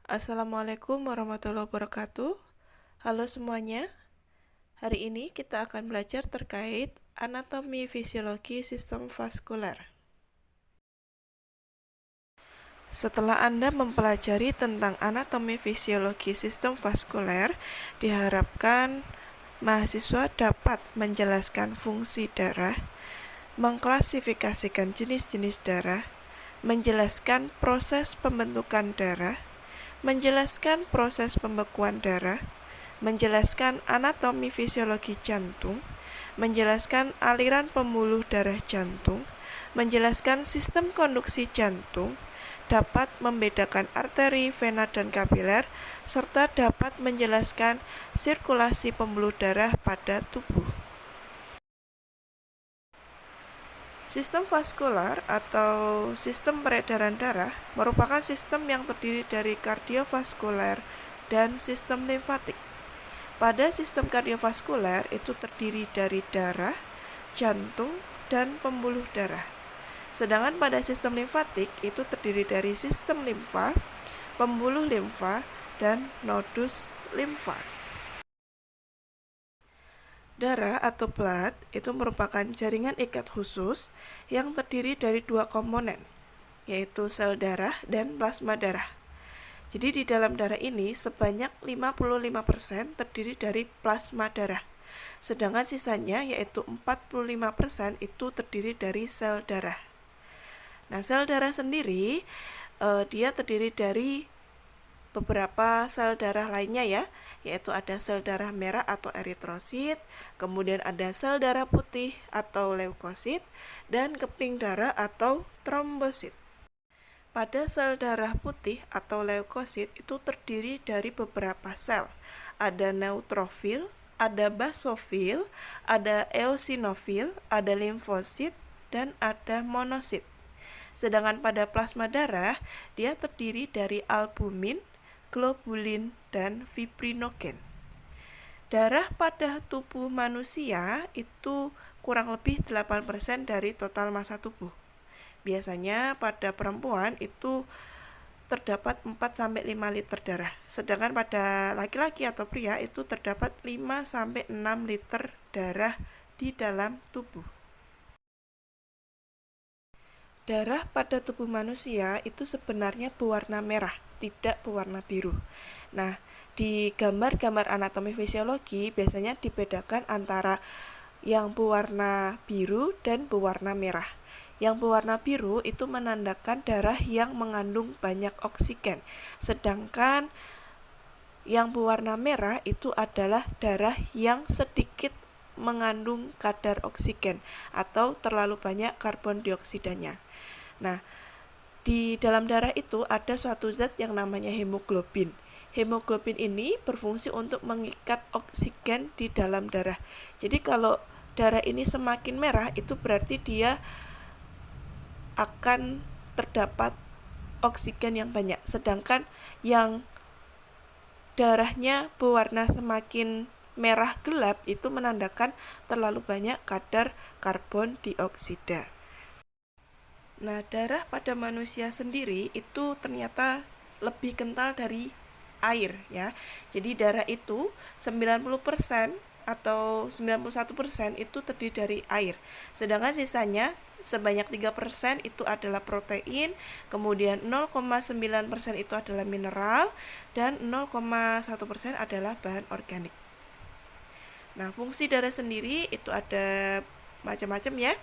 Assalamualaikum warahmatullahi wabarakatuh. Halo semuanya. Hari ini kita akan belajar terkait anatomi fisiologi sistem vaskuler. Setelah Anda mempelajari tentang anatomi fisiologi sistem vaskuler, diharapkan mahasiswa dapat menjelaskan fungsi darah, mengklasifikasikan jenis-jenis darah, menjelaskan proses pembentukan darah, menjelaskan proses pembekuan darah, menjelaskan anatomi fisiologi jantung, menjelaskan aliran pembuluh darah jantung, menjelaskan sistem konduksi jantung, dapat membedakan arteri, vena, dan kapiler, serta dapat menjelaskan sirkulasi pembuluh darah pada tubuh. Sistem vaskular atau sistem peredaran darah merupakan sistem yang terdiri dari kardiovaskuler dan sistem limfatik. Pada sistem kardiovaskuler itu terdiri dari darah, jantung, dan pembuluh darah. Sedangkan pada sistem limfatik itu terdiri dari sistem limfa, pembuluh limfa, dan nodus limfa. Darah atau blood itu merupakan jaringan ikat khusus yang terdiri dari dua komponen, yaitu sel darah dan plasma darah. Jadi di dalam darah ini sebanyak 55% terdiri dari plasma darah. Sedangkan sisanya yaitu 45% itu terdiri dari sel darah. Nah, sel darah sendiri dia terdiri dari beberapa sel darah lainnya ya, yaitu ada sel darah merah atau eritrosit, kemudian ada sel darah putih atau leukosit, dan keping darah atau trombosit. Pada sel darah putih atau leukosit itu terdiri dari beberapa sel. Ada neutrofil, ada basofil, ada eosinofil, ada limfosit, dan ada monosit. Sedangkan pada plasma darah, dia terdiri dari albumin, globulin, dan fibrinogen. Darah pada tubuh manusia itu kurang lebih 8% dari total massa tubuh. Biasanya pada perempuan itu terdapat 4-5 liter darah. Sedangkan pada laki-laki atau pria itu terdapat 5-6 liter darah di dalam tubuh. Darah pada tubuh manusia itu sebenarnya berwarna merah, tidak berwarna biru. Nah, di gambar-gambar anatomi fisiologi biasanya dibedakan antara yang berwarna biru dan berwarna merah. Yang berwarna biru itu menandakan darah yang mengandung banyak oksigen, sedangkan yang berwarna merah itu adalah darah yang sedikit mengandung kadar oksigen atau terlalu banyak karbon dioksidanya. Nah, di dalam darah itu ada suatu zat yang namanya hemoglobin. Hemoglobin ini berfungsi untuk mengikat oksigen di dalam darah. Jadi kalau darah ini semakin merah itu berarti dia akan terdapat oksigen yang banyak. Sedangkan yang darahnya berwarna semakin merah gelap itu menandakan terlalu banyak kadar karbon dioksida. Nah, darah pada manusia sendiri itu ternyata lebih kental dari air ya. Jadi darah itu 90% atau 91% itu terdiri dari air. Sedangkan sisanya sebanyak 3% itu adalah protein, kemudian 0,9% itu adalah mineral, dan 0,1% adalah bahan organik. Nah, fungsi darah sendiri itu ada macam-macam ya,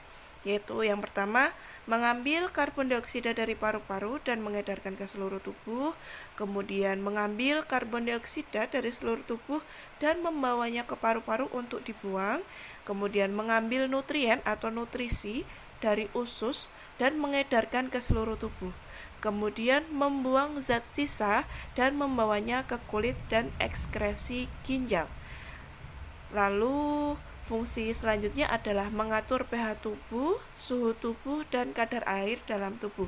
yaitu yang pertama mengambil karbon dioksida dari paru-paru dan mengedarkan ke seluruh tubuh, kemudian mengambil karbon dioksida dari seluruh tubuh dan membawanya ke paru-paru untuk dibuang, kemudian mengambil nutrien atau nutrisi dari usus dan mengedarkan ke seluruh tubuh, kemudian membuang zat sisa dan membawanya ke kulit dan ekskresi ginjal. Lalu fungsi selanjutnya adalah mengatur pH tubuh, suhu tubuh, dan kadar air dalam tubuh.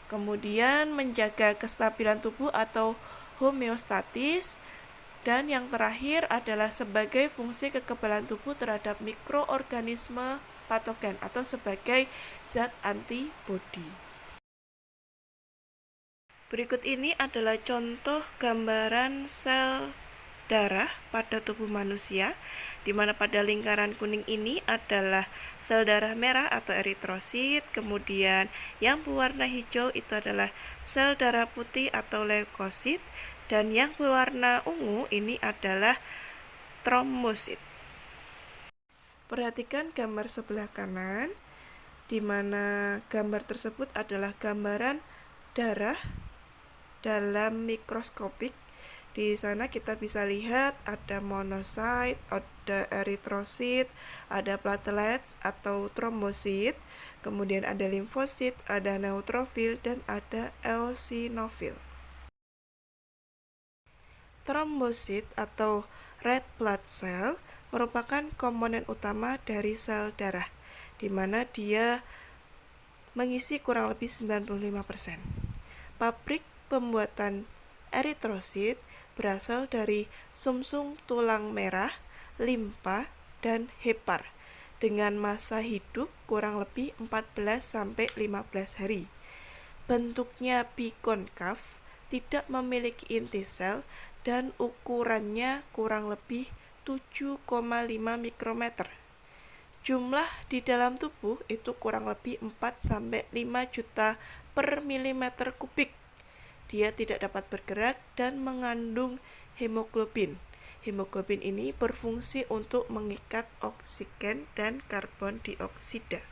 Kemudian menjaga kestabilan tubuh atau homeostatis. Dan yang terakhir adalah sebagai fungsi kekebalan tubuh terhadap mikroorganisme patogen atau sebagai zat antibodi. Berikut ini adalah contoh gambaran sel darah pada tubuh manusia, di mana pada lingkaran kuning ini adalah sel darah merah atau eritrosit, kemudian yang berwarna hijau itu adalah sel darah putih atau leukosit, dan yang berwarna ungu ini adalah trombosit. Perhatikan gambar sebelah kanan, di mana gambar tersebut adalah gambaran darah dalam mikroskopik. Di sana kita bisa lihat ada monosit, ada eritrosit, ada platelets atau trombosit, kemudian ada limfosit, ada neutrofil, dan ada eosinofil. Trombosit atau red blood cell merupakan komponen utama dari sel darah, di mana dia mengisi kurang lebih 95%. Pabrik pembuatan eritrosit berasal dari sumsum tulang merah, limpa, dan hepar dengan masa hidup kurang lebih 14-15 hari. Bentuknya bikonkav, tidak memiliki inti sel, dan ukurannya kurang lebih 7,5 mikrometer. Jumlah di dalam tubuh itu kurang lebih 4-5 juta per milimeter kubik. Dia tidak dapat bergerak dan mengandung hemoglobin. Hemoglobin ini berfungsi untuk mengikat oksigen dan karbon dioksida.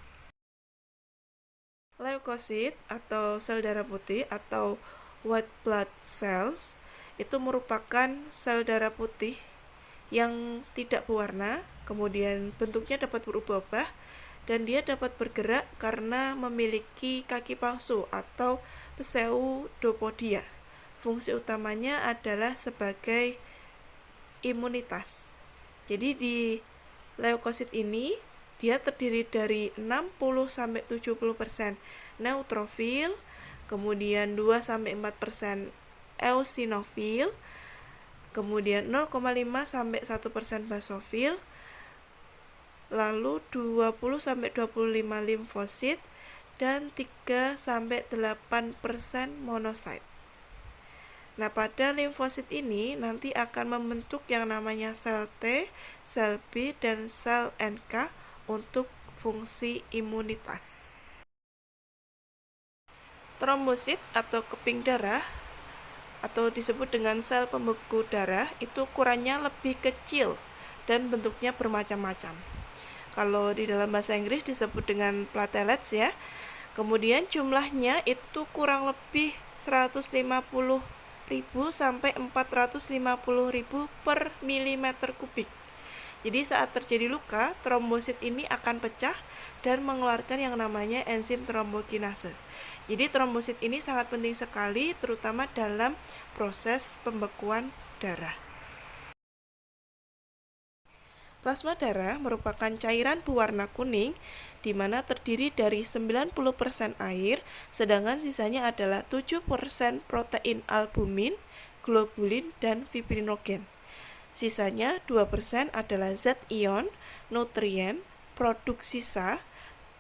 Leukosit atau sel darah putih atau white blood cells itu merupakan sel darah putih yang tidak berwarna, kemudian bentuknya dapat berubah-ubah, dan dia dapat bergerak karena memiliki kaki palsu atau pseudopodia. Fungsi utamanya adalah sebagai imunitas. Jadi di leukosit ini dia terdiri dari 60-70% neutrofil, kemudian 2-4% eosinofil, kemudian 0,5-1% basofil, lalu 20-25 limfosit, dan 3-8% monosit. Nah, pada limfosit ini nanti akan membentuk yang namanya sel T, sel B, dan sel NK untuk fungsi imunitas. Trombosit atau keping darah atau disebut dengan sel pembeku darah itu ukurannya lebih kecil dan bentuknya bermacam-macam. Kalau di dalam bahasa Inggris disebut dengan platelets ya. Kemudian jumlahnya itu kurang lebih 150.000 sampai 450.000 per milimeter kubik. Jadi saat terjadi luka, trombosit ini akan pecah dan mengeluarkan yang namanya enzim trombokinase. Jadi trombosit ini sangat penting sekali terutama dalam proses pembekuan darah. Plasma darah merupakan cairan berwarna kuning di mana terdiri dari 90% air, sedangkan sisanya adalah 7% protein albumin, globulin, dan fibrinogen. Sisanya 2% adalah zat ion, nutrien, produk sisa,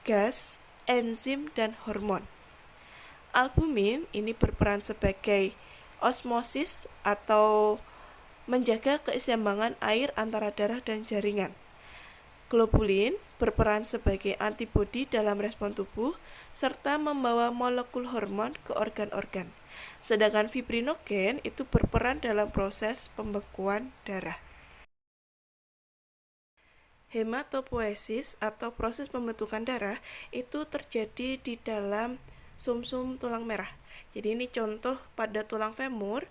gas, enzim, dan hormon. Albumin ini berperan sebagai osmosis atau menjaga keseimbangan air antara darah dan jaringan. Globulin berperan sebagai antibodi dalam respon tubuh serta membawa molekul hormon ke organ-organ. Sedangkan fibrinogen itu berperan dalam proses pembekuan darah. Hematopoiesis atau proses pembentukan darah itu terjadi di dalam sumsum tulang merah. Jadi ini contoh pada tulang femur.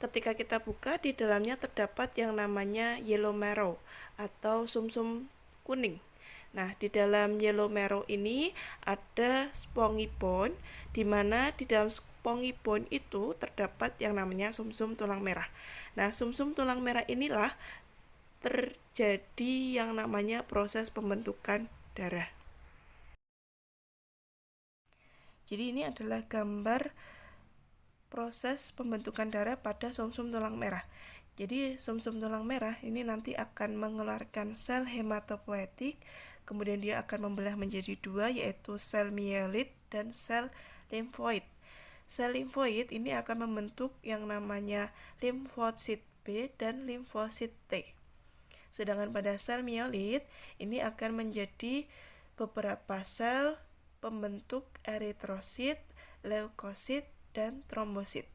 Ketika kita buka, di dalamnya terdapat yang namanya yellow marrow atau sumsum kuning. Nah, di dalam yellow marrow ini ada spongy bone, di mana di dalam spongy bone itu terdapat yang namanya sumsum tulang merah. Nah, sumsum tulang merah inilah terjadi yang namanya proses pembentukan darah. Jadi ini adalah gambar proses pembentukan darah pada sumsum tulang merah. Jadi sumsum tulang merah ini nanti akan mengeluarkan sel hematopoietik, kemudian dia akan membelah menjadi dua yaitu sel mielit dan sel limfoid. Sel limfoid ini akan membentuk yang namanya limfosit B dan limfosit T. Sedangkan pada sel miolit ini akan menjadi beberapa sel pembentuk eritrosit, leukosit, dan trombosit.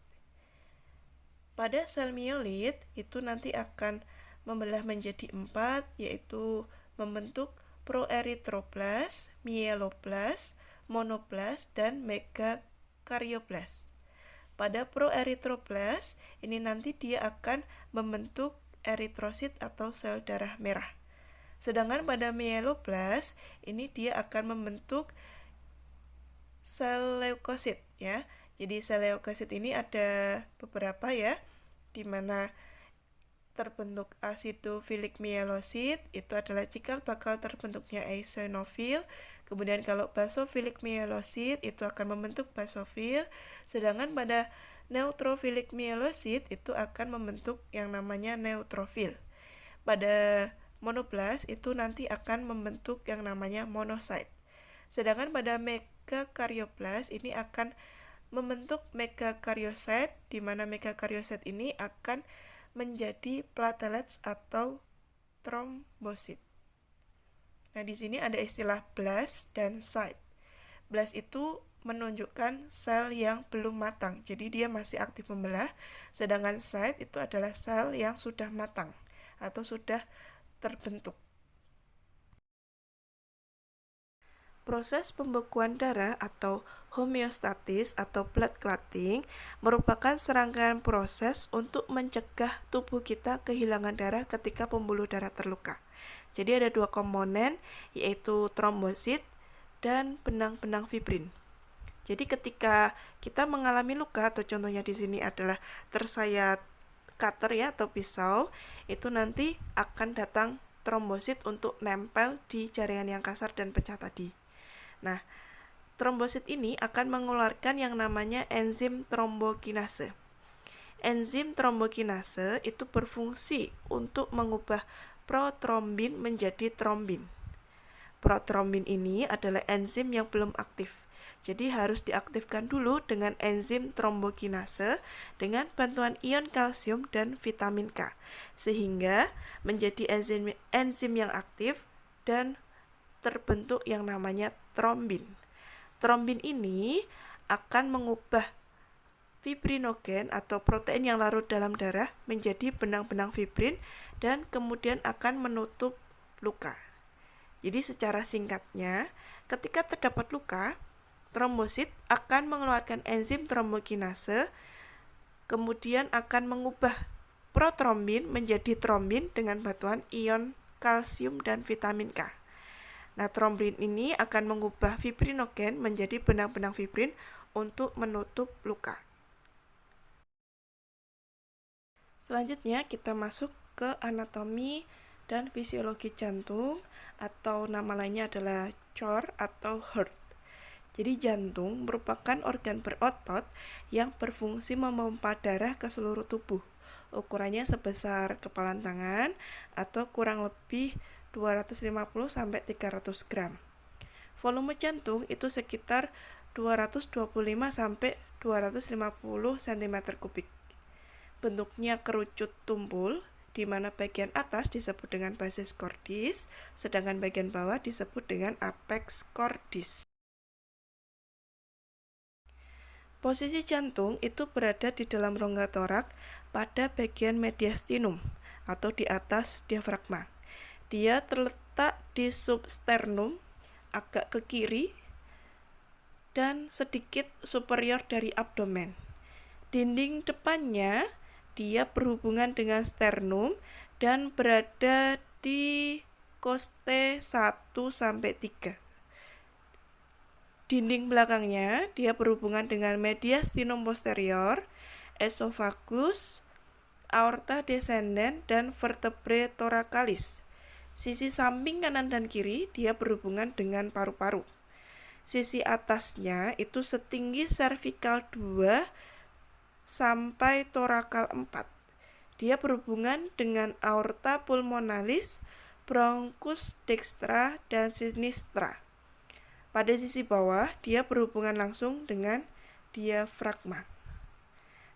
Pada sel miolit itu nanti akan membelah menjadi 4, yaitu membentuk proeritroplas, mieloplas, monoplas, dan megakaryoplas. Pada proeritroplas ini nanti dia akan membentuk eritrosit atau sel darah merah. Sedangkan pada mieloplas ini dia akan membentuk sel leukosit ya. Jadi sel leukosit ini ada beberapa ya, di mana terbentuk acidophilic myelosit itu adalah cikal bakal terbentuknya eosinofil. Kemudian kalau basophilic myelosit itu akan membentuk basofil, sedangkan pada neutrophilic myelosit itu akan membentuk yang namanya neutrofil. Pada monoblas itu nanti akan membentuk yang namanya monocyte. Sedangkan pada megakaryoplas ini akan membentuk megakaryosit, di mana megakaryosit ini akan menjadi platelets atau trombosit. Nah, di sini ada istilah blast dan site. Blast itu menunjukkan sel yang belum matang, jadi dia masih aktif membelah. Sedangkan site itu adalah sel yang sudah matang atau sudah terbentuk. Proses pembekuan darah atau homeostatis atau blood clotting merupakan serangkaian proses untuk mencegah tubuh kita kehilangan darah ketika pembuluh darah terluka. Jadi ada 2 komponen, yaitu trombosit dan benang-benang fibrin. Jadi ketika kita mengalami luka, atau contohnya di sini adalah tersayat cutter ya atau pisau, itu nanti akan datang trombosit untuk nempel di jaringan yang kasar dan pecah tadi. Nah, trombosit ini akan mengeluarkan yang namanya enzim trombokinase. Enzim trombokinase itu berfungsi untuk mengubah protrombin menjadi trombin. Protrombin ini adalah enzim yang belum aktif. Jadi harus diaktifkan dulu dengan enzim trombokinase dengan bantuan ion kalsium dan vitamin K, sehingga menjadi enzim yang aktif dan terbentuk yang namanya trombin. Trombin ini akan mengubah fibrinogen atau protein yang larut dalam darah menjadi benang-benang fibrin dan kemudian akan menutup luka. Jadi secara singkatnya, ketika terdapat luka, trombosit akan mengeluarkan enzim trombokinase, kemudian akan mengubah protrombin menjadi trombin dengan bantuan ion kalsium dan vitamin K. Nah, trombin ini akan mengubah fibrinogen menjadi benang-benang fibrin untuk menutup luka. Selanjutnya kita masuk ke anatomi dan fisiologi jantung, atau nama lainnya adalah CHOR atau heart. Jadi jantung merupakan organ berotot yang berfungsi memompa darah ke seluruh tubuh. Ukurannya sebesar kepalan tangan atau kurang lebih 250 sampai 300 gram. Volume jantung itu sekitar 225 sampai 250 cm3. Bentuknya kerucut tumpul, di mana bagian atas disebut dengan basis cordis, sedangkan bagian bawah disebut dengan apex cordis. Posisi jantung itu berada di dalam rongga torak pada bagian mediastinum atau di atas diafragma. Dia terletak di substernum, agak ke kiri, dan sedikit superior dari abdomen. Dinding depannya, dia berhubungan dengan sternum dan berada di koste 1-3. Dinding belakangnya, dia berhubungan dengan mediastinum posterior, esophagus, aorta descendens, dan vertebrae thoracalis. Sisi samping kanan dan kiri dia berhubungan dengan paru-paru. Sisi atasnya itu setinggi cervical 2 sampai thoracal 4. Dia berhubungan dengan aorta pulmonalis, bronchus dextra, dan sinistra. Pada sisi bawah dia berhubungan langsung dengan diafragma.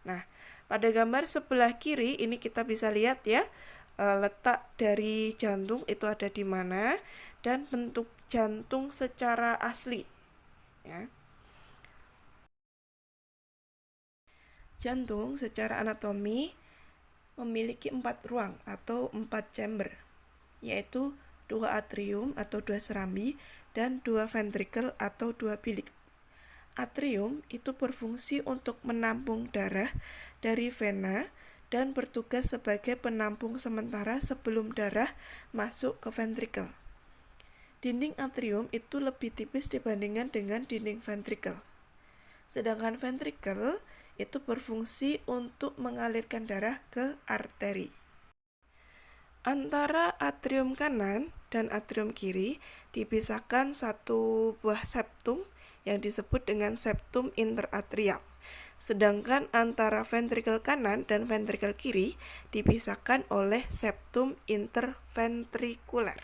Nah, pada gambar sebelah kiri ini kita bisa lihat ya, letak dari jantung itu ada di mana dan bentuk jantung secara asli ya. Jantung secara anatomi memiliki 4 ruang atau 4 chamber, yaitu 2 atrium atau 2 serambi dan 2 ventricle atau 2 bilik. Atrium itu berfungsi untuk menampung darah dari vena dan bertugas sebagai penampung sementara sebelum darah masuk ke ventricle. Dinding atrium itu lebih tipis dibandingkan dengan dinding ventricle. Sedangkan ventricle itu berfungsi untuk mengalirkan darah ke arteri. Antara atrium kanan dan atrium kiri dipisahkan satu buah septum yang disebut dengan septum interatrial. Sedangkan antara ventricle kanan dan ventricle kiri dipisahkan oleh septum interventrikuler.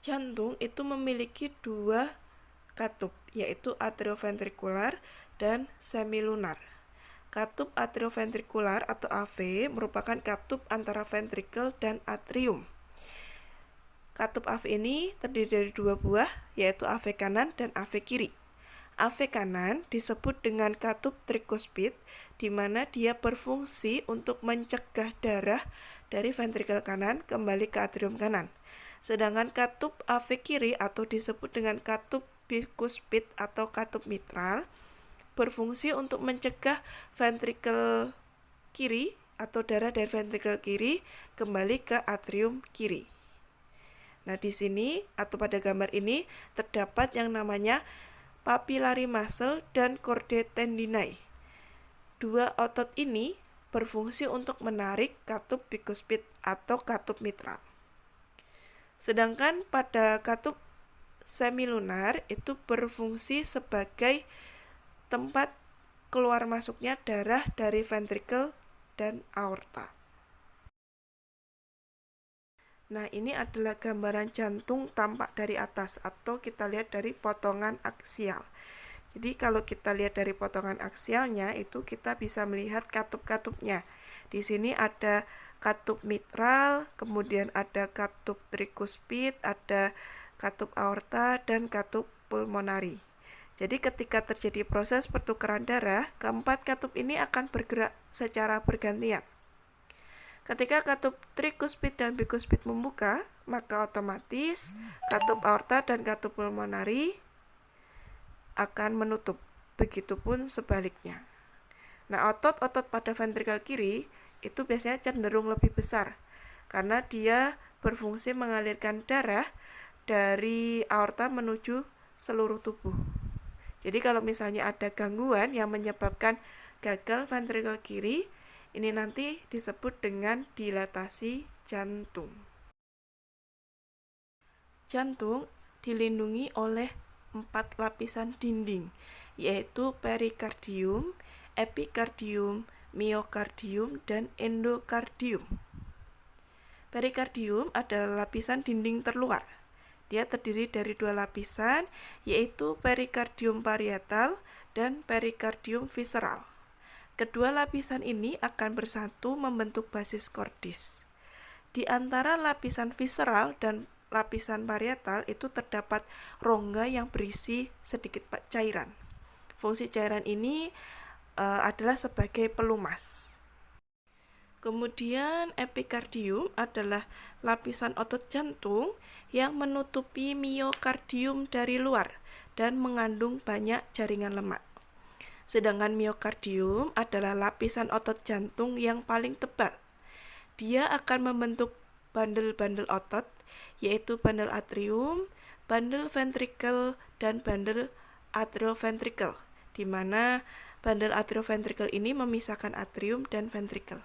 Jantung itu memiliki 2 katup, yaitu atrioventrikular dan semilunar. Katup atrioventrikular atau AV merupakan katup antara ventricle dan atrium. Katup AV ini terdiri dari 2 buah, yaitu AV kanan dan AV kiri. AV kanan disebut dengan katup trikuspid, di mana dia berfungsi untuk mencegah darah dari ventricle kanan kembali ke atrium kanan. Sedangkan katup AV kiri atau disebut dengan katup bikuspid atau katup mitral berfungsi untuk mencegah ventricle kiri atau darah dari ventricle kiri kembali ke atrium kiri. Nah, di sini atau pada gambar ini terdapat yang namanya papillary muscle dan chordae tendinae. 2 otot ini berfungsi untuk menarik katup bikuspid atau katup mitral. Sedangkan pada katup semilunar itu berfungsi sebagai tempat keluar masuknya darah dari ventricle dan aorta. Nah, ini adalah gambaran jantung tampak dari atas atau kita lihat dari potongan aksial. Jadi kalau kita lihat dari potongan aksialnya itu kita bisa melihat katup-katupnya. Di sini ada katup mitral, kemudian ada katup trikuspid, ada katup aorta, dan katup pulmonari. Jadi ketika terjadi proses pertukaran darah, keempat katup ini akan bergerak secara bergantian. Ketika katup trikuspid dan bikuspid membuka, maka otomatis katup aorta dan katup pulmonari akan menutup. Begitupun sebaliknya. Nah, otot-otot pada ventricle kiri itu biasanya cenderung lebih besar karena dia berfungsi mengalirkan darah dari aorta menuju seluruh tubuh. Jadi kalau misalnya ada gangguan yang menyebabkan gagal ventricle kiri, ini nanti disebut dengan dilatasi jantung. Jantung dilindungi oleh 4 lapisan dinding, yaitu perikardium, epikardium, miokardium, dan endokardium. Perikardium adalah lapisan dinding terluar. Dia terdiri dari 2 lapisan, yaitu perikardium parietal dan perikardium visceral. Kedua lapisan ini akan bersatu membentuk basis cordis. Di antara lapisan visceral dan lapisan parietal itu terdapat rongga yang berisi sedikit cairan. Fungsi cairan ini adalah sebagai pelumas. Kemudian epikardium adalah lapisan otot jantung yang menutupi miokardium dari luar dan mengandung banyak jaringan lemak. Sedangkan miokardium adalah lapisan otot jantung yang paling tebal. Dia akan membentuk bandel-bandel otot, yaitu bandel atrium, bandel ventricle, dan bandel atrioventricle, di mana bandel atrioventricle ini memisahkan atrium dan ventricle.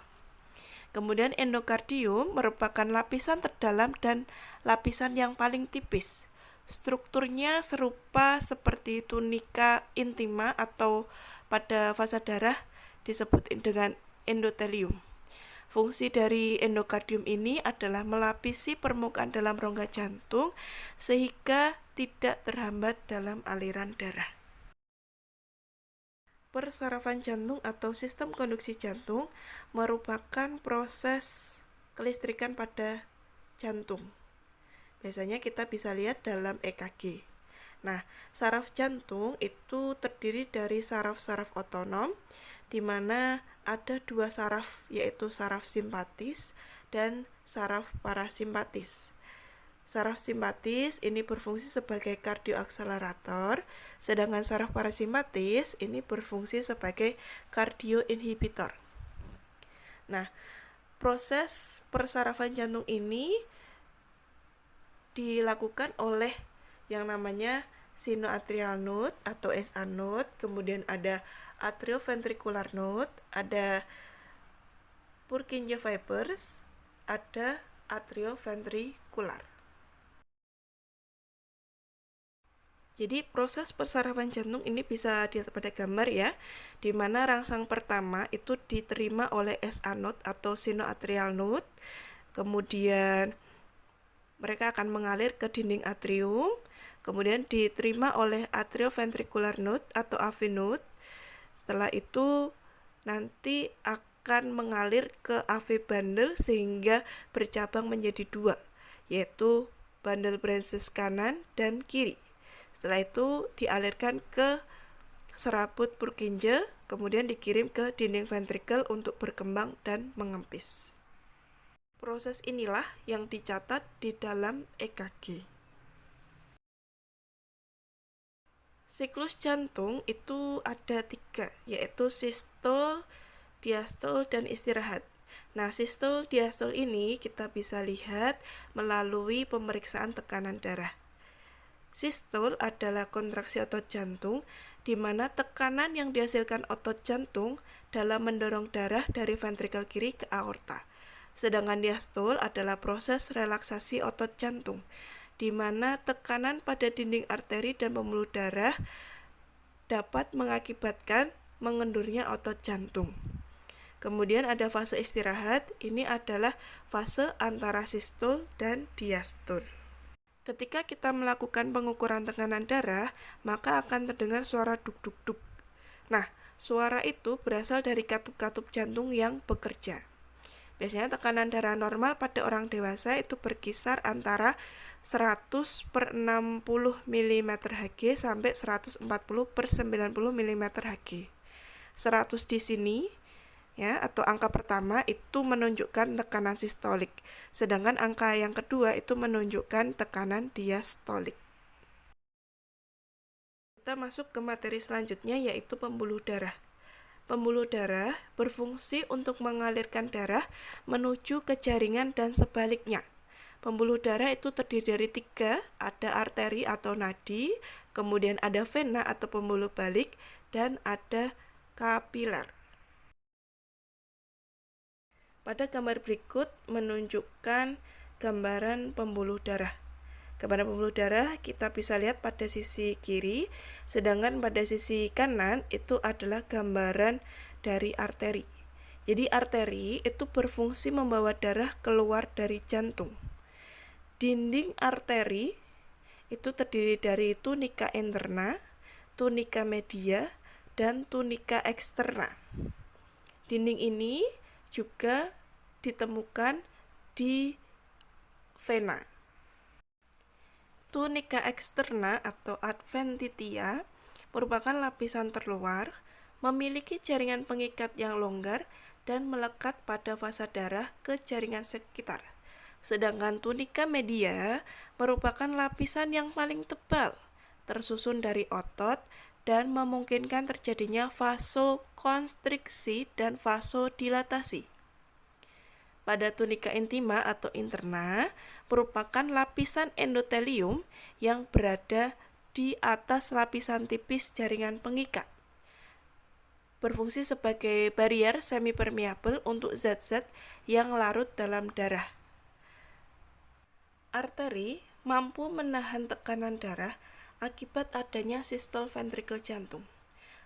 Kemudian endokardium merupakan lapisan terdalam dan lapisan yang paling tipis. Strukturnya serupa seperti tunika intima atau pada fasa darah disebut dengan endotelium. Fungsi dari endokardium ini adalah melapisi permukaan dalam rongga jantung sehingga tidak terhambat dalam aliran darah. Persarafan jantung atau sistem konduksi jantung merupakan proses kelistrikan pada jantung. Biasanya kita bisa lihat dalam EKG. Nah, saraf jantung itu terdiri dari saraf-saraf otonom, di mana ada dua saraf, yaitu saraf simpatis dan saraf parasimpatis. Saraf simpatis ini berfungsi sebagai kardioakselerator, sedangkan saraf parasimpatis ini berfungsi sebagai kardioinhibitor. Nah, proses persarafan jantung ini dilakukan oleh yang namanya sinoatrial node atau SA node, kemudian ada atrioventricular node, ada Purkinje fibers, ada atrioventricular. Jadi proses persarafan jantung ini bisa dilihat pada gambar ya, di mana rangsang pertama itu diterima oleh SA node atau sinoatrial node, kemudian mereka akan mengalir ke dinding atrium, kemudian diterima oleh atrioventricular node atau AV node. Setelah itu nanti akan mengalir ke AV bundle sehingga bercabang menjadi dua, yaitu bundle branches kanan dan kiri. Setelah itu dialirkan ke serabut Purkinje, kemudian dikirim ke dinding ventrikel untuk berkembang dan mengempis. Proses inilah yang dicatat di dalam EKG. Siklus jantung itu ada 3, yaitu sistol, diastol, dan istirahat. Nah, sistol, diastol ini kita bisa lihat melalui pemeriksaan tekanan darah. Sistol adalah kontraksi otot jantung, di mana tekanan yang dihasilkan otot jantung dalam mendorong darah dari ventrikel kiri ke aorta. Sedangkan diastol adalah proses relaksasi otot jantung, di mana tekanan pada dinding arteri dan pembuluh darah dapat mengakibatkan mengendurnya otot jantung. Kemudian ada fase istirahat, ini adalah fase antara sistol dan diastol. Ketika kita melakukan pengukuran tekanan darah, maka akan terdengar suara duk-duk-duk. Nah, suara itu berasal dari katup-katup jantung yang bekerja. Biasanya tekanan darah normal pada orang dewasa itu berkisar antara 100/60 mm Hg sampai 140/90 mm Hg. 100 di sini ya, atau angka pertama itu menunjukkan tekanan sistolik, sedangkan angka yang kedua itu menunjukkan tekanan diastolik. Kita masuk ke materi selanjutnya, yaitu pembuluh darah. Pembuluh darah berfungsi untuk mengalirkan darah menuju ke jaringan dan sebaliknya. Pembuluh darah itu terdiri dari 3, ada arteri atau nadi, kemudian ada vena atau pembuluh balik, dan ada kapiler. Pada gambar berikut menunjukkan gambaran pembuluh darah. Gambaran pembuluh darah kita bisa lihat pada sisi kiri, sedangkan pada sisi kanan itu adalah gambaran dari arteri. Jadi arteri itu berfungsi membawa darah keluar dari jantung. Dinding arteri itu terdiri dari tunika interna, tunika media, dan tunika eksterna. Dinding ini juga ditemukan di vena. Tunika eksterna atau adventitia merupakan lapisan terluar, memiliki jaringan pengikat yang longgar dan melekat pada fasa darah ke jaringan sekitar. Sedangkan tunika media merupakan lapisan yang paling tebal, tersusun dari otot dan memungkinkan terjadinya vasokonstriksi dan vasodilatasi. Pada tunika intima atau interna merupakan lapisan endotelium yang berada di atas lapisan tipis jaringan pengikat. Berfungsi sebagai barrier semi-permeable untuk zat-zat yang larut dalam darah. Arteri mampu menahan tekanan darah akibat adanya sistol ventrikel jantung.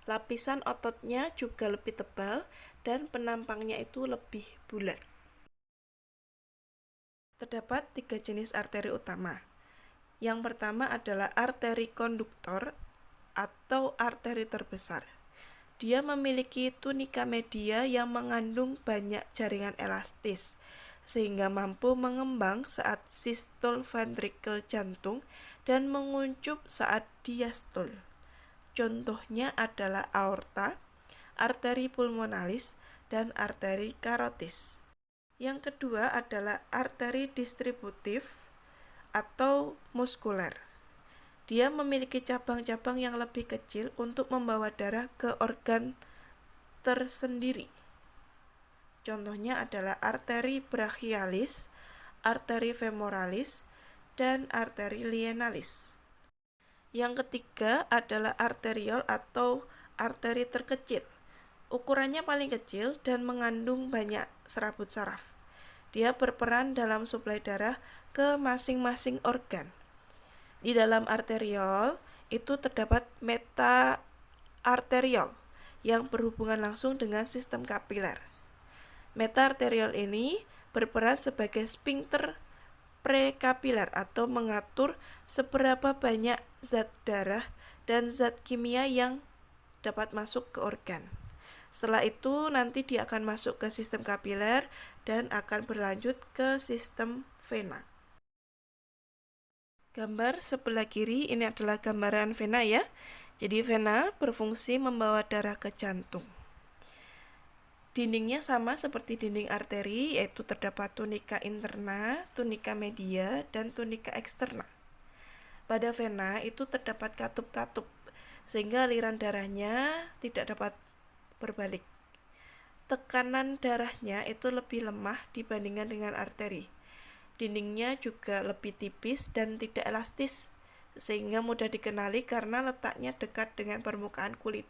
Lapisan ototnya juga lebih tebal dan penampangnya itu lebih bulat. Terdapat 3 jenis arteri utama. Yang pertama adalah arteri konduktor atau arteri terbesar. Dia memiliki tunika media yang mengandung banyak jaringan elastis, sehingga mampu mengembang saat sistole ventrikel jantung dan menguncup saat diastole. Contohnya adalah aorta, arteri pulmonalis, dan arteri karotis. Yang kedua adalah arteri distributif atau muskuler. Dia memiliki cabang-cabang yang lebih kecil untuk membawa darah ke organ tersendiri. Contohnya adalah arteri brachialis, arteri femoralis, dan arteri lienalis. Yang ketiga adalah arteriol atau arteri terkecil. Ukurannya paling kecil dan mengandung banyak serabut saraf. Dia berperan dalam suplai darah ke masing-masing organ. Di dalam arteriol itu terdapat meta arteriol yang berhubungan langsung dengan sistem kapiler. Meta arteriol ini berperan sebagai sphincter prekapiler atau mengatur seberapa banyak zat darah dan zat kimia yang dapat masuk ke organ. Setelah itu nanti dia akan masuk ke sistem kapiler dan akan berlanjut ke sistem vena. Gambar sebelah kiri ini adalah gambaran vena ya. Jadi vena berfungsi membawa darah ke jantung. Dindingnya sama seperti dinding arteri, yaitu terdapat tunika interna, tunika media, dan tunika eksterna. Pada vena itu terdapat katup-katup, sehingga aliran darahnya tidak dapat berbalik. Tekanan darahnya itu lebih lemah dibandingkan dengan arteri. Dindingnya juga lebih tipis dan tidak elastis, sehingga mudah dikenali karena letaknya dekat dengan permukaan kulit.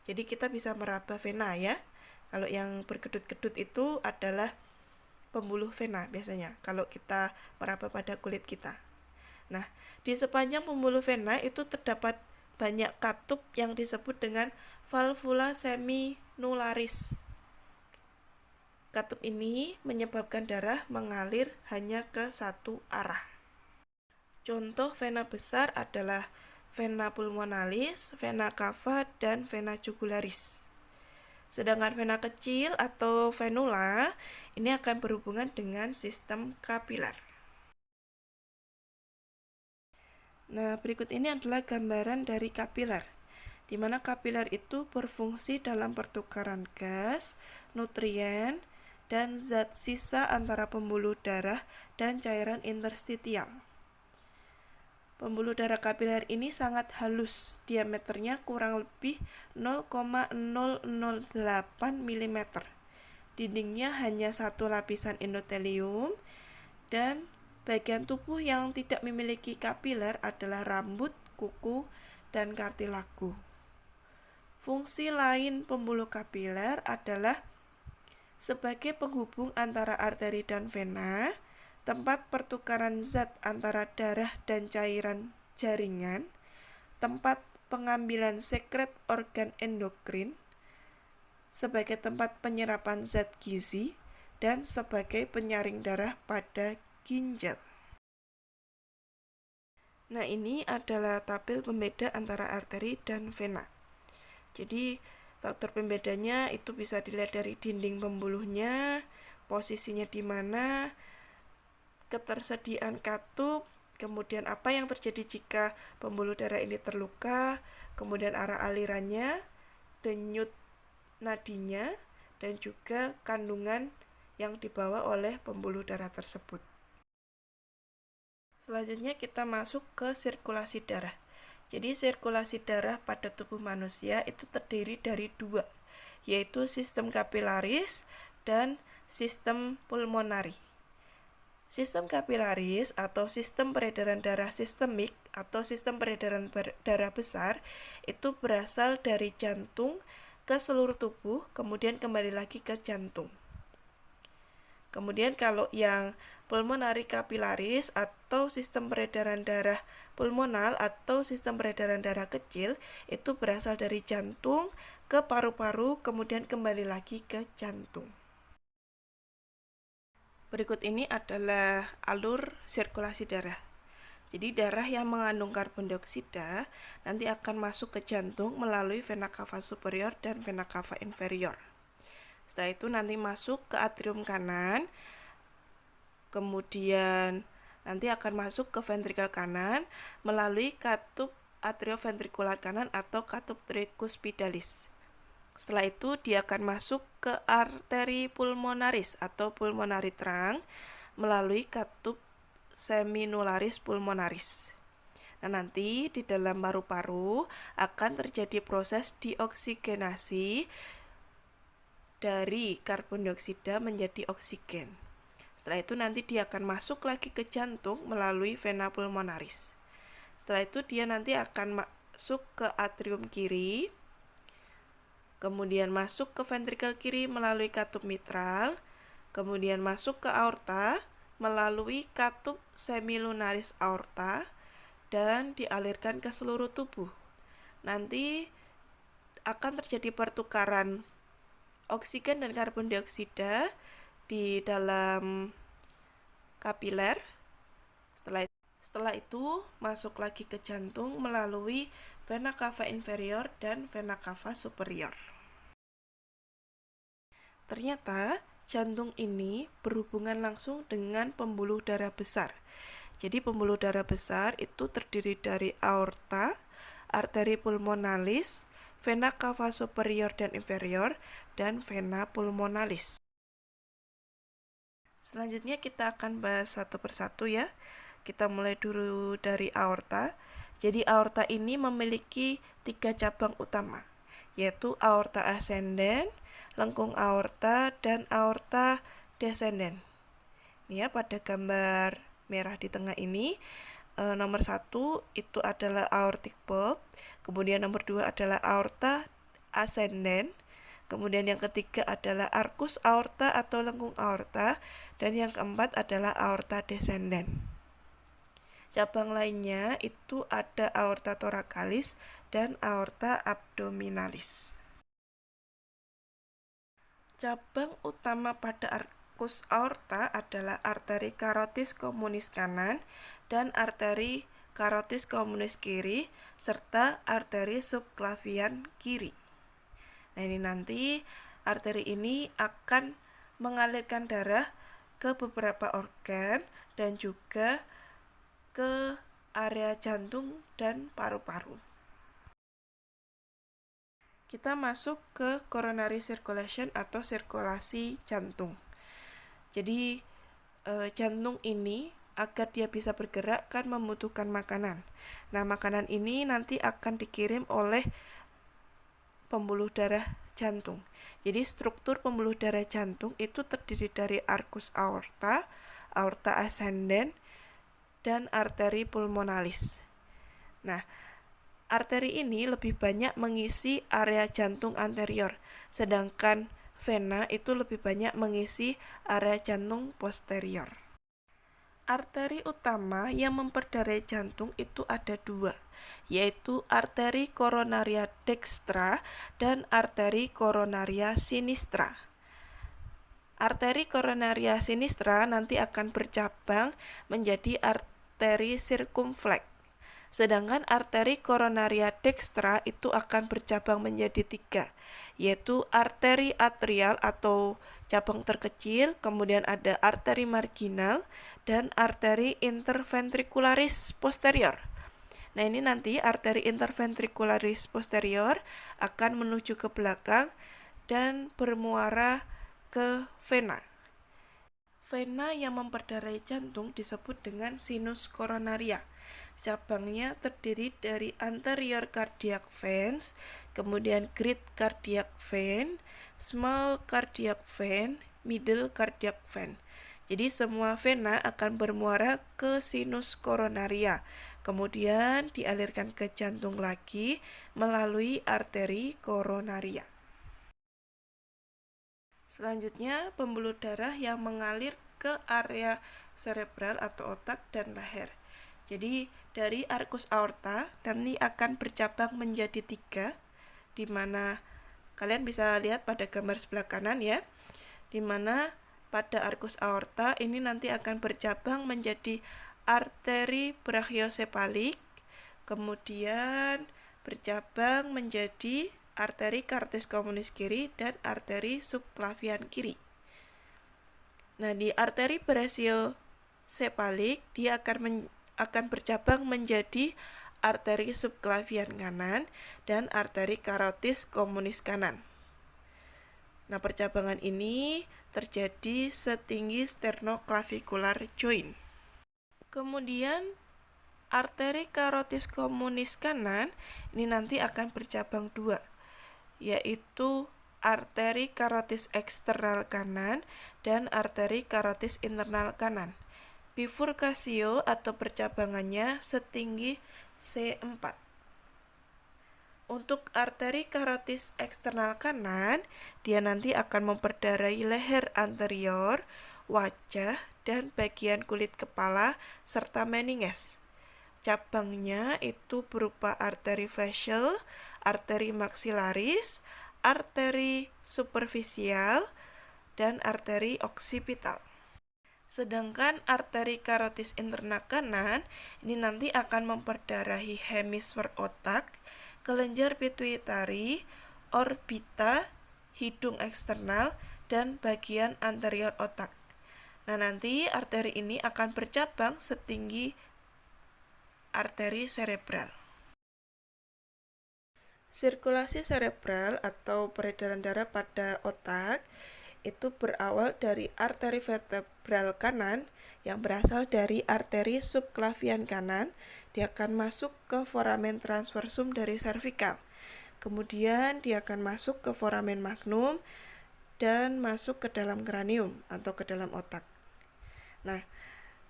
Jadi kita bisa meraba vena ya. Kalau yang berkedut-kedut itu adalah pembuluh vena biasanya, kalau kita meraba pada kulit kita. Nah, di sepanjang pembuluh vena itu terdapat banyak katup yang disebut dengan valvula seminularis. Katup ini menyebabkan darah mengalir hanya ke satu arah. Contoh vena besar adalah vena pulmonalis, vena cava, dan vena jugularis. Sedangkan vena kecil atau venula ini akan berhubungan dengan sistem kapiler. Nah, berikut ini adalah gambaran dari kapiler, di mana kapiler itu berfungsi dalam pertukaran gas, nutrien, dan zat sisa antara pembuluh darah dan cairan interstitial. Pembuluh darah kapiler ini sangat halus, diameternya kurang lebih 0,008 mm. Dindingnya hanya satu lapisan endotelium, dan bagian tubuh yang tidak memiliki kapiler adalah rambut, kuku, dan kartilago. Fungsi lain pembuluh kapiler adalah sebagai penghubung antara arteri dan vena, tempat pertukaran zat antara darah dan cairan jaringan, tempat pengambilan sekret organ endokrin, sebagai tempat penyerapan zat gizi, dan sebagai penyaring darah pada ginjal. Nah, ini adalah tabel pembeda antara arteri dan vena. Jadi faktor pembedanya itu bisa dilihat dari dinding pembuluhnya, posisinya di mana, ketersediaan katup, kemudian apa yang terjadi jika pembuluh darah ini terluka, kemudian arah alirannya, denyut nadinya, dan juga kandungan yang dibawa oleh pembuluh darah tersebut. Selanjutnya kita masuk ke sirkulasi darah. Jadi sirkulasi darah pada tubuh manusia itu terdiri dari dua, yaitu sistem kapilaris dan sistem pulmonari. Sistem kapilaris atau sistem peredaran darah sistemik atau sistem peredaran darah besar itu berasal dari jantung ke seluruh tubuh, kemudian kembali lagi ke jantung. Kemudian kalau yang pulmonari kapilaris atau sistem peredaran darah pulmonal atau sistem peredaran darah kecil itu berasal dari jantung ke paru-paru, kemudian kembali lagi ke jantung. Berikut ini adalah alur sirkulasi darah. Jadi darah yang mengandung karbon dioksida nanti akan masuk ke jantung melalui vena cava superior dan vena cava inferior. Setelah itu nanti masuk ke atrium kanan, kemudian nanti akan masuk ke ventrikel kanan melalui katup atrioventrikular kanan atau katup tricuspidalis. Setelah itu dia akan masuk ke arteri pulmonaris atau pulmonari terang melalui katup seminularis pulmonaris. Nah, nanti di dalam paru-paru akan terjadi proses dioksigenasi dari karbon dioksida menjadi oksigen. Setelah itu nanti dia akan masuk lagi ke jantung melalui vena pulmonaris. Setelah itu dia nanti akan masuk ke atrium kiri, kemudian masuk ke ventrikel kiri melalui katup mitral, kemudian masuk ke aorta melalui katup semilunaris aorta dan dialirkan ke seluruh tubuh. Nanti akan terjadi pertukaran oksigen dan karbon dioksida di dalam kapiler. Setelah itu masuk lagi ke jantung melalui vena cava inferior dan vena cava superior. Ternyata jantung ini berhubungan langsung dengan pembuluh darah besar. Jadi pembuluh darah besar itu terdiri dari aorta, arteri pulmonalis, vena cava superior dan inferior, dan vena pulmonalis. Selanjutnya kita akan bahas satu persatu ya. Kita mulai dulu dari aorta. Jadi aorta ini memiliki 3 cabang utama, yaitu aorta ascendens, lengkung aorta, dan aorta descendens. Ini ya, pada gambar merah di tengah ini, nomor 1 itu adalah aortic bulb, kemudian nomor 2 adalah aorta ascendens, kemudian yang ketiga adalah arcus aorta atau lengkung aorta, dan yang keempat adalah aorta descendens. Cabang lainnya itu ada aorta thoracalis dan aorta abdominalis. Cabang utama pada arcus aorta adalah arteri carotis communis kanan dan arteri carotis communis kiri serta arteri subclavian kiri. Nah, ini nanti arteri ini akan mengalirkan darah ke beberapa organ dan juga ke area jantung dan paru-paru. Kita masuk ke coronary circulation atau sirkulasi jantung. Jadi jantung ini agar dia bisa bergerak kan membutuhkan makanan. Nah, makanan ini nanti akan dikirim oleh pembuluh darah jantung. Jadi struktur pembuluh darah jantung itu terdiri dari arcus aorta, aorta ascendens, dan arteri pulmonalis. Nah, arteri ini lebih banyak mengisi area jantung anterior, sedangkan vena itu lebih banyak mengisi area jantung posterior. Arteri utama yang memperdarai jantung itu ada 2, yaitu arteri coronaria dextra dan arteri coronaria sinistra. Arteri coronaria sinistra nanti akan bercabang menjadi arteri circumflex. Sedangkan arteri coronaria dextra itu akan bercabang menjadi 3, yaitu arteri atrial atau cabang terkecil, kemudian ada arteri marginal, dan arteri interventricularis posterior. Nah, ini nanti arteri interventricularis posterior akan menuju ke belakang dan bermuara ke vena. Vena yang memperdarai jantung disebut dengan sinus coronaria. Cabangnya terdiri dari anterior cardiac veins, kemudian great cardiac vein, small cardiac vein, middle cardiac vein. Jadi semua vena akan bermuara ke sinus coronaria, kemudian dialirkan ke jantung lagi melalui arteri coronaria. Selanjutnya, pembuluh darah yang mengalir ke area cerebral atau otak dan leher. Jadi dari arcus aorta nanti akan bercabang menjadi 3, di mana kalian bisa lihat pada gambar sebelah kanan ya, di mana pada arcus aorta ini nanti akan bercabang menjadi arteri brachiosepalik, kemudian bercabang menjadi arteri cartis communis kiri dan arteri subclavian kiri. Nah, di arteri brachiosepalik dia akan bercabang menjadi arteri subclavian kanan dan arteri carotis communis kanan. Nah, percabangan ini terjadi setinggi sternoclavicular joint. Kemudian arteri carotis communis kanan ini nanti akan bercabang dua, yaitu arteri carotis eksternal kanan dan arteri carotis internal kanan. Bifurkasio atau percabangannya setinggi C4. Untuk arteri carotis eksternal kanan, dia nanti akan memperdarahi leher anterior, wajah, dan bagian kulit kepala, serta meninges. Cabangnya itu berupa arteri facial, arteri maxillaris, arteri superficial, dan arteri occipital. Sedangkan arteri carotis interna kanan ini nanti akan memperdarahi hemisfer otak, kelenjar pituitari, orbita, hidung eksternal, dan bagian anterior otak. Nah, nanti arteri ini akan bercabang setinggi arteri serebral. Sirkulasi serebral atau peredaran darah pada otak itu berawal dari arteri vertebral kanan yang berasal dari arteri subclavian kanan. Dia akan masuk ke foramen transversum dari cervical. Kemudian dia akan masuk ke foramen magnum dan masuk ke dalam kranium atau ke dalam otak. Nah,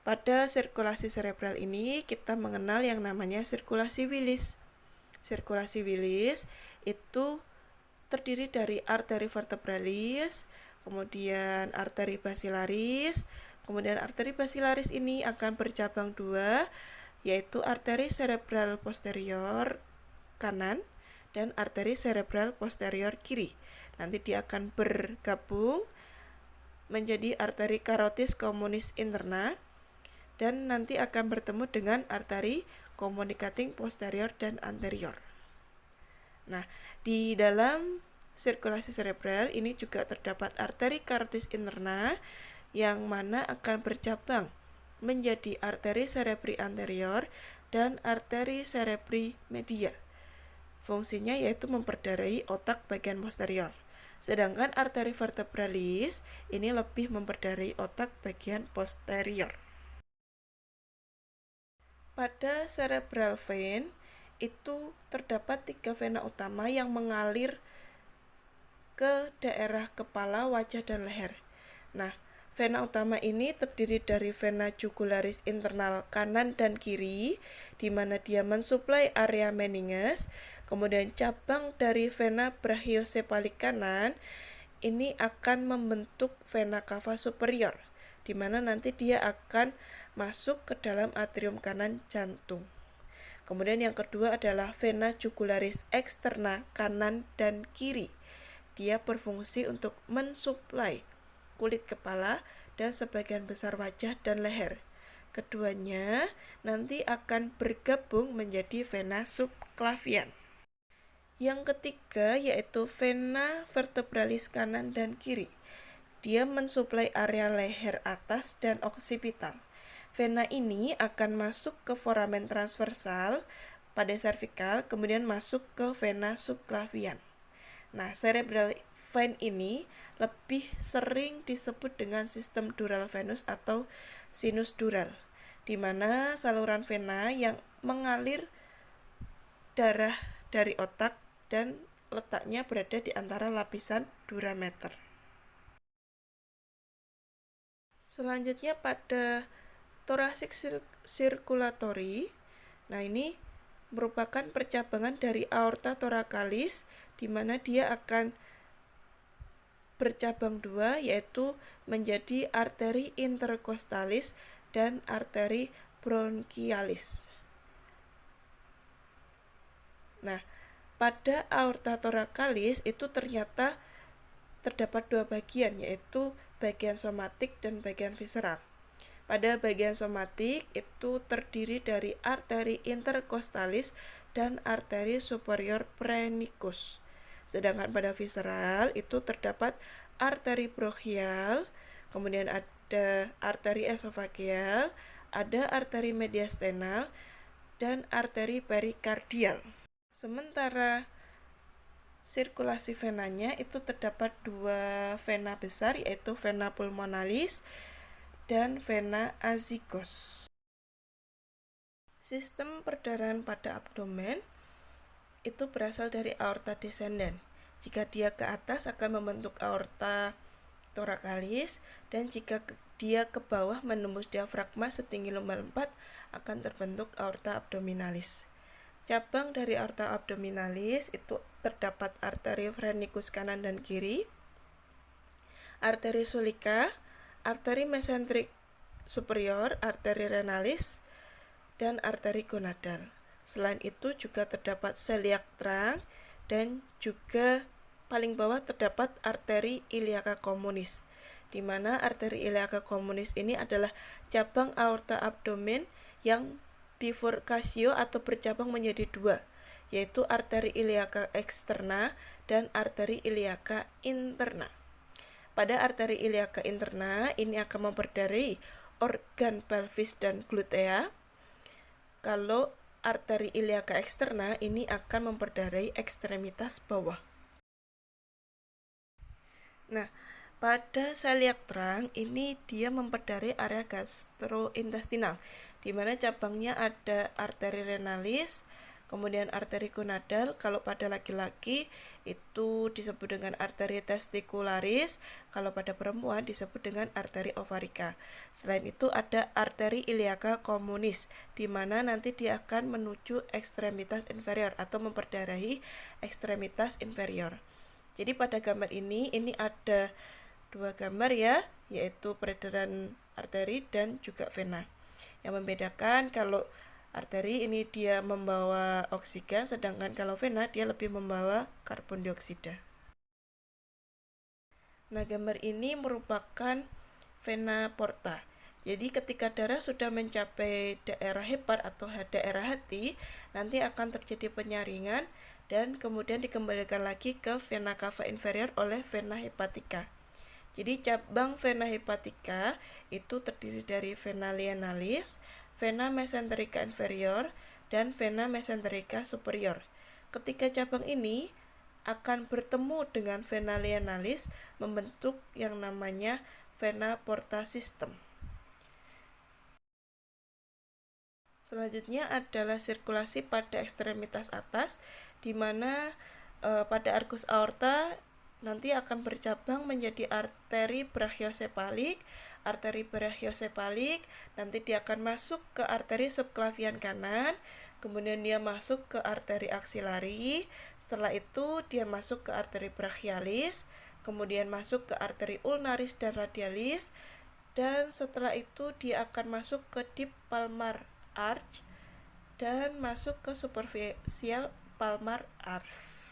pada sirkulasi serebral ini kita mengenal yang namanya sirkulasi Willis. Sirkulasi Willis itu terdiri dari arteri vertebralis, kemudian arteri basilaris. Kemudian arteri basilaris ini akan bercabang dua, yaitu arteri serebral posterior kanan dan arteri serebral posterior kiri. Nanti dia akan bergabung menjadi arteri carotis communis interna dan nanti akan bertemu dengan arteri communicating posterior dan anterior. Nah, di dalam sirkulasi serebral ini juga terdapat arteri carotis interna yang mana akan bercabang menjadi arteri cerebri anterior dan arteri cerebri media. Fungsinya yaitu memperdarahi otak bagian posterior. Sedangkan arteri vertebralis ini lebih memperdarahi otak bagian posterior. Pada cerebral vein itu terdapat 3 vena utama yang mengalir ke daerah kepala, wajah, dan leher. Nah, vena utama ini terdiri dari vena jugularis internal kanan dan kiri, di mana dia mensuplai area meninges. Kemudian cabang dari vena brachiosepalik kanan ini akan membentuk vena cava superior, di mana nanti dia akan masuk ke dalam atrium kanan jantung. Kemudian yang kedua adalah vena jugularis eksterna kanan dan kiri. Dia berfungsi untuk mensuplai kulit kepala dan sebagian besar wajah dan leher. Keduanya nanti akan bergabung menjadi vena subclavian. Yang ketiga yaitu vena vertebralis kanan dan kiri. Dia mensuplai area leher atas dan occipital. Vena ini akan masuk ke foramen transversal pada cervical, kemudian masuk ke vena subclavian. Nah, cerebral vein ini lebih sering disebut dengan sistem dural venous atau sinus dural, di mana saluran vena yang mengalir darah dari otak dan letaknya berada di antara lapisan durameter. Selanjutnya pada thoracic circulatory. Nah, ini merupakan percabangan dari aorta thoracalis, di mana dia akan bercabang dua, yaitu menjadi arteri intercostalis dan arteri bronchialis. Nah, pada aorta thoracalis itu ternyata terdapat dua bagian, yaitu bagian somatik dan bagian visceral. Pada bagian somatik itu terdiri dari arteri interkostalis dan arteri superior phrenicus. Sedangkan pada visceral itu terdapat arteri brachial, kemudian ada arteri esofageal, ada arteri mediastinal, dan arteri perikardial. Sementara sirkulasi venanya itu terdapat dua vena besar, yaitu vena pulmonalis dan vena azygos. Sistem perdarahan pada abdomen itu berasal dari aorta descendens. Jika dia ke atas akan membentuk aorta thoracalis, dan jika dia ke bawah menembus diafragma setinggi lumbal 4 akan terbentuk aorta abdominalis. Cabang dari aorta abdominalis itu terdapat arteri phrenicus kanan dan kiri, arteri sulika, arteri mesentrik superior, arteri renalis, dan arteri gonadal. Selain itu juga terdapat celiac trunk, dan juga paling bawah terdapat arteri iliaca communis, di mana arteri iliaca communis ini adalah cabang aorta abdomen yang bifurkasio atau bercabang menjadi dua, yaitu arteri iliaca externa dan arteri iliaca interna. Pada arteri iliaca interna ini akan memperdarai organ pelvis dan glutea. Kalau arteri iliaca externa ini akan memperdarai ekstremitas bawah. Nah, pada celiac trunk ini dia memperdarai area gastrointestinal, di mana cabangnya ada arteri renalis, kemudian arteri gonadal. Kalau pada laki-laki itu disebut dengan arteri testicularis, kalau pada perempuan disebut dengan arteri ovarika. Selain itu ada arteri iliaca communis, di mana nanti dia akan menuju ekstremitas inferior atau memperdarahi ekstremitas inferior. Jadi pada gambar ini ada dua gambar ya, yaitu peredaran arteri dan juga vena. Yang membedakan kalau arteri ini dia membawa oksigen, sedangkan kalau vena dia lebih membawa karbon dioksida. Nah, gambar ini merupakan vena porta. Jadi ketika darah sudah mencapai daerah hepar atau daerah hati, nanti akan terjadi penyaringan dan kemudian dikembalikan lagi ke vena cava inferior oleh vena hepatica. Jadi cabang vena hepatica itu terdiri dari vena lienalis, vena mesenterica inferior, dan vena mesenterica superior. Ketika cabang ini akan bertemu dengan vena lienalis membentuk yang namanya vena porta system. Selanjutnya adalah sirkulasi pada ekstremitas atas, di mana pada arcus aorta nanti akan bercabang menjadi arteri brachiosepalik. Arteri brachiosepalik nanti dia akan masuk ke arteri subclavian kanan, kemudian dia masuk ke arteri aksilari. Setelah itu dia masuk ke arteri brachialis, kemudian masuk ke arteri ulnaris dan radialis, dan setelah itu dia akan masuk ke deep palmar arch dan masuk ke superficial palmar arch.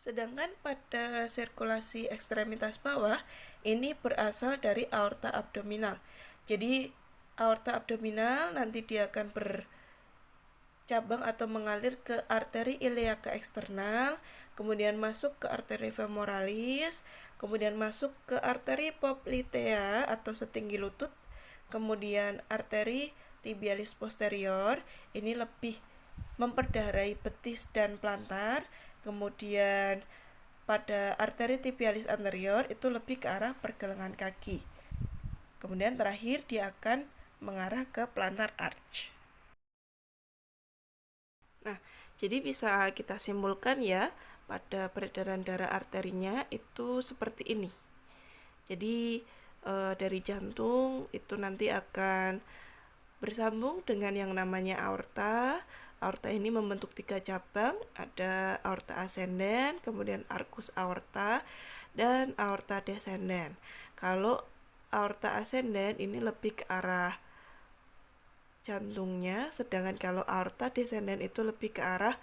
Sedangkan pada sirkulasi ekstremitas bawah ini berasal dari aorta abdominal. Jadi aorta abdominal nanti dia akan bercabang atau mengalir ke arteri iliaca eksternal, kemudian masuk ke arteri femoralis, kemudian masuk ke arteri poplitea atau setinggi lutut, kemudian arteri tibialis posterior ini lebih memperdarai betis dan plantar. Kemudian pada arteri tibialis anterior itu lebih ke arah pergelangan kaki. Kemudian terakhir dia akan mengarah ke plantar arch. Nah, jadi bisa kita simpulkan ya, pada peredaran darah arterinya itu seperti ini. Jadi dari jantung itu nanti akan bersambung dengan yang namanya aorta. Aorta ini membentuk 3 cabang, ada aorta ascenden, kemudian arcus aorta, dan aorta descenden. Kalau aorta ascenden ini lebih ke arah jantungnya, sedangkan kalau aorta descenden itu lebih ke arah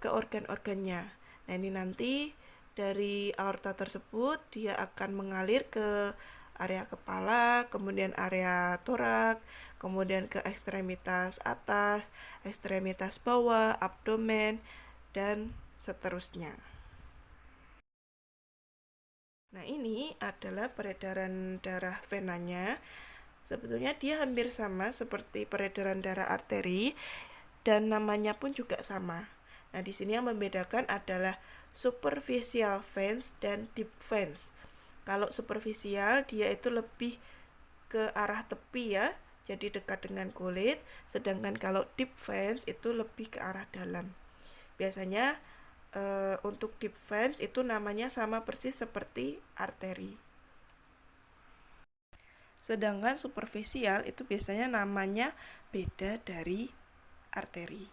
ke organ-organnya. Nah, ini nanti dari aorta tersebut dia akan mengalir ke area kepala, kemudian area torak, kemudian ke ekstremitas atas, ekstremitas bawah, abdomen, dan seterusnya. Nah, ini adalah peredaran darah venanya. Sebetulnya dia hampir sama seperti peredaran darah arteri dan namanya pun juga sama. Nah, di sini yang membedakan adalah superficial veins dan deep veins. Kalau superficial dia itu lebih ke arah tepi ya, jadi dekat dengan kulit, sedangkan kalau deep veins itu lebih ke arah dalam. Biasanya untuk deep veins itu namanya sama persis seperti arteri. Sedangkan superficial itu biasanya namanya beda dari arteri.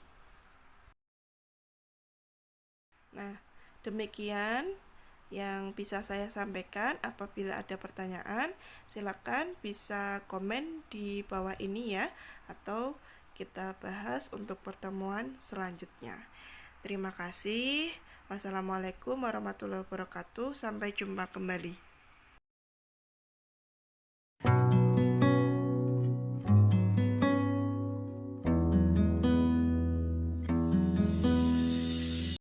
Nah, demikian yang bisa saya sampaikan. Apabila ada pertanyaan, silakan bisa komen di bawah ini ya, atau kita bahas untuk pertemuan selanjutnya. Terima kasih. Wassalamualaikum warahmatullahi wabarakatuh. Sampai jumpa kembali.